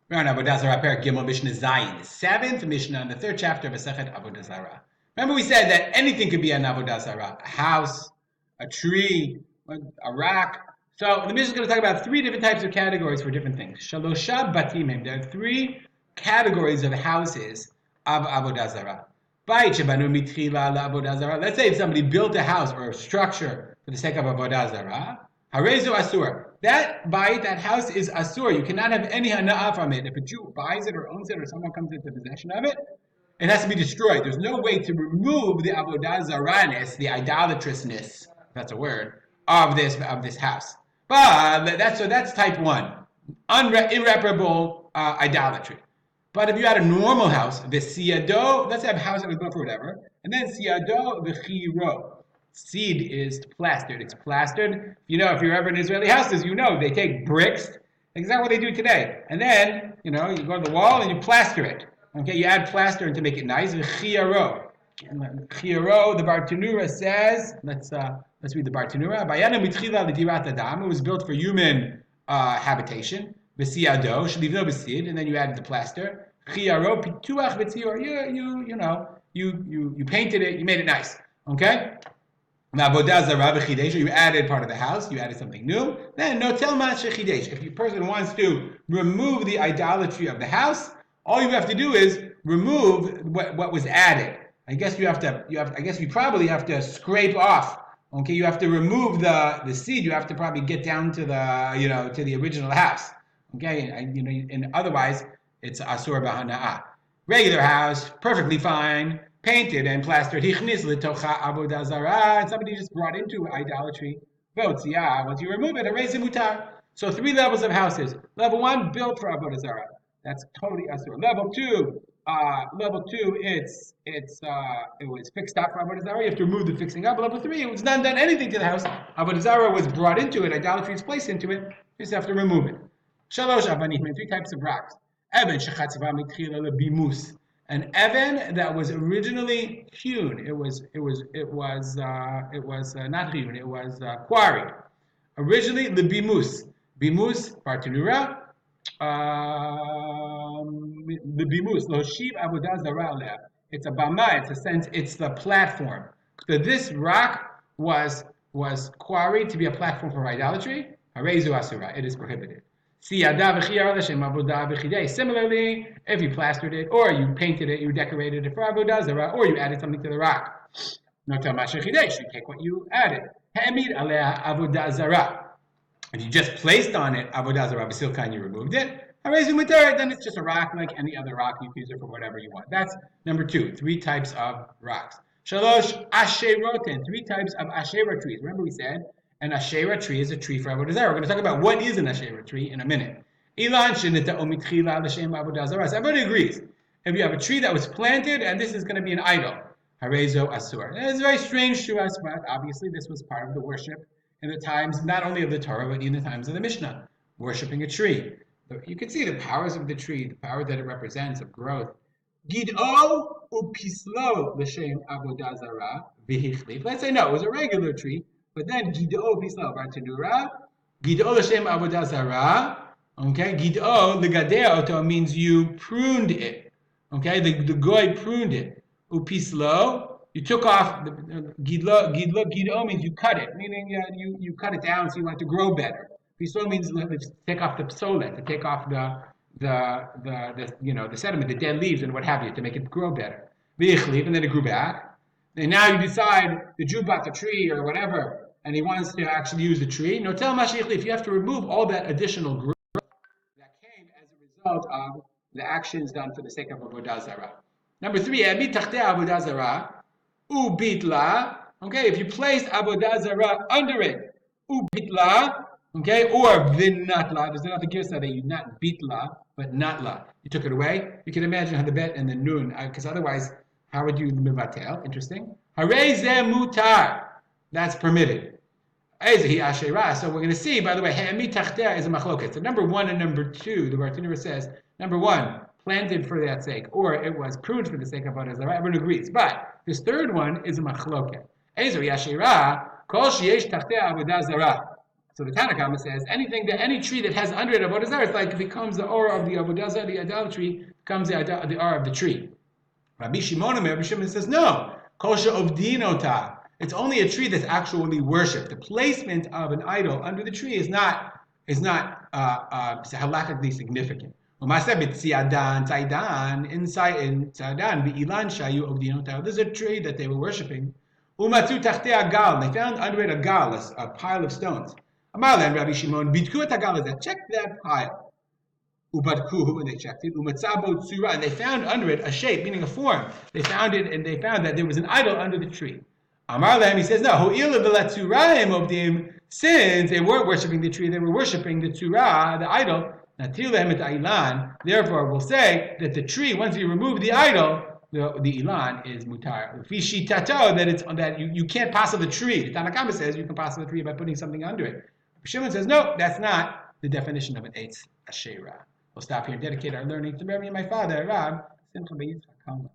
We're on Avodah Zarah, Perek Gimel, Mishnah Zayin, the seventh Mishnah in the third chapter of Masechet Avodah Zarah. Remember we said that anything could be an Avodah Zarah, a house, a tree, a rock. So the Mishnah is going to talk about three different types of categories for different things. Shalosha batimim. There are three categories of houses of Avodah Zarah. Let's say if somebody built a house or a structure for the sake of Avodah Zarah, Harezu Asur. That bayit, that house is asur. You cannot have any hana'ah from it. If a Jew buys it or owns it or someone comes into possession of it, it has to be destroyed. There's no way to remove the Avodah Zarah-ness, the idolatrousness, if that's a word, of this house. But that's type one, irreparable idolatry. But if you had a normal house, the siyado, let's have a house that was built for whatever, and then siyado v'chiro. Seed is plastered. It's plastered. You know, if you're ever in Israeli houses, you know they take bricks. Exactly what they do today. And then, you go to the wall and you plaster it. Okay, you add plaster to make it nice. Chiaro. Chiaro, the Bartanura says, let's read the Bartanura. Bayana mitchila l'dirat adam. It was built for human habitation. B'siyado, shlivno b'sid, and then you added the plaster. Chiaro, pituach b'tzior. You painted it, you made it nice. Okay? Now, Avodah Zarah v'chidesh, you added part of the house, you added something new. Then, notel ma shechidesh. If a person wants to remove the idolatry of the house, all you have to do is remove what was added. I guess you probably have to scrape off. Okay, you have to remove the seed. You have to probably get down to the original house. Okay, and otherwise it's asur b'hana'ah. Regular house, perfectly fine. Painted and plastered. Hichnis litocha avodah zarah. And somebody just brought into idolatry. Once you remove it, erase mutar. So three levels of houses. Level one, built for avodah zarah. That's totally asur. Level two, it was fixed up for avodah zarah. You have to remove the fixing up. Level three, it was not done anything to the house. Avodah zarah was brought into it. Idolatry is placed into it. You just have to remove it. Shalosh avanim. Three types of rocks. Evan shechatzva mitchila lebimus. An evan that was originally hewn. It was not hewn. It was quarried. Originally the bimus, bartanura, the bimus loshiv avodah zarah. It's a bama. It's the platform. So this rock was quarried to be a platform for idolatry. Harezu asura. It is prohibited. Similarly, if you plastered it, or you painted it, you decorated it for Avodah Zarah, or you added something to the rock. You take what you added. If you just placed on it Avodah Zarah, Basilka, you removed it, then it's just a rock like any other rock. You can use it for whatever you want. That's number two, three types of rocks. Shalosh Asheroten, three types of Asherah trees. Remember we said, an Asherah tree is a tree for Avodah Zarah. We're going to talk about what is an Asherah tree in a minute. Everybody agrees. If you have a tree that was planted and this is going to be an idol, Harezo Asur. It's very strange to us, but obviously this was part of the worship in the times, not only of the Torah, but in the times of the Mishnah, worshipping a tree. You can see the powers of the tree, the power that it represents of growth. Gid'o upislo l'shem Avodah Zarah v'hichlif. Let's say no, it was a regular tree. But then Gid'o Pisla Bartanura, Gid'o L'Shem Avodah Zarah, okay, Gid'o L'Gadea Oto means you pruned it, okay, the goy pruned it. Upislo, you took off, Gid'o means you cut it, meaning you cut it down so you want it to grow better. Pislo means to take off the psolet, to take off the sediment, the dead leaves and what have you, to make it grow better. V'ichlif, and then it grew back. And now you decide the Jew bought the tree or whatever, and he wants to actually use the tree. No, tell Mashiach, you have to remove all that additional growth that came as a result of the actions done for the sake of Avodah Zarah. Number three, Avodah Zarah, ubitla. Okay, if you placed Avodah Zarah under it, ubitla, okay, or vinatla. There's another girsa that you not bitla, but natla. You took it away. You can imagine how the bet and the nun, because otherwise, how would you mevatel? Interesting. Harei ze mutar. That's permitted. So we're going to see, by the way, Ha'emi Tachtea is a machloket. So number one and number two, the Bartanura says, number one, planted for that sake, or it was pruned for the sake of Avodah Zarah. Everyone agrees. But this third one is a machloket. Ezer Yashira, Kol Sheyesh Tachtea Avodah Zarah. So the Tanna Kama says any tree that has under it Avodah Zarah, it's like it becomes the aura of the Avodah Zarah, the idolatry becomes the aura of the tree. Rabbi Shimon says no. Kosher of dinota. It's only a tree that's actually worshipped. The placement of an idol under the tree is not halakhically significant. There's a tree that they were worshipping. They found under it a gal, a pile of stones. Rabbi Shimon, check that pile. And they checked it. And they found under it a shape, meaning a form. They found it, and they found that there was an idol under the tree. Amar Lahem, he says, no. Since they weren't worshiping the tree, they were worshiping the tzura, the idol. Therefore, we'll say that the tree, once you remove the idol, the ilan is mutar. That you can't pass the tree. The Tanna Kama says you can pass the tree by putting something under it. Shimon says, no, that's not the definition of an eitz asherah. We'll stop here and dedicate our learning to Mary and my father, Rab Simcha B'Yitzchak.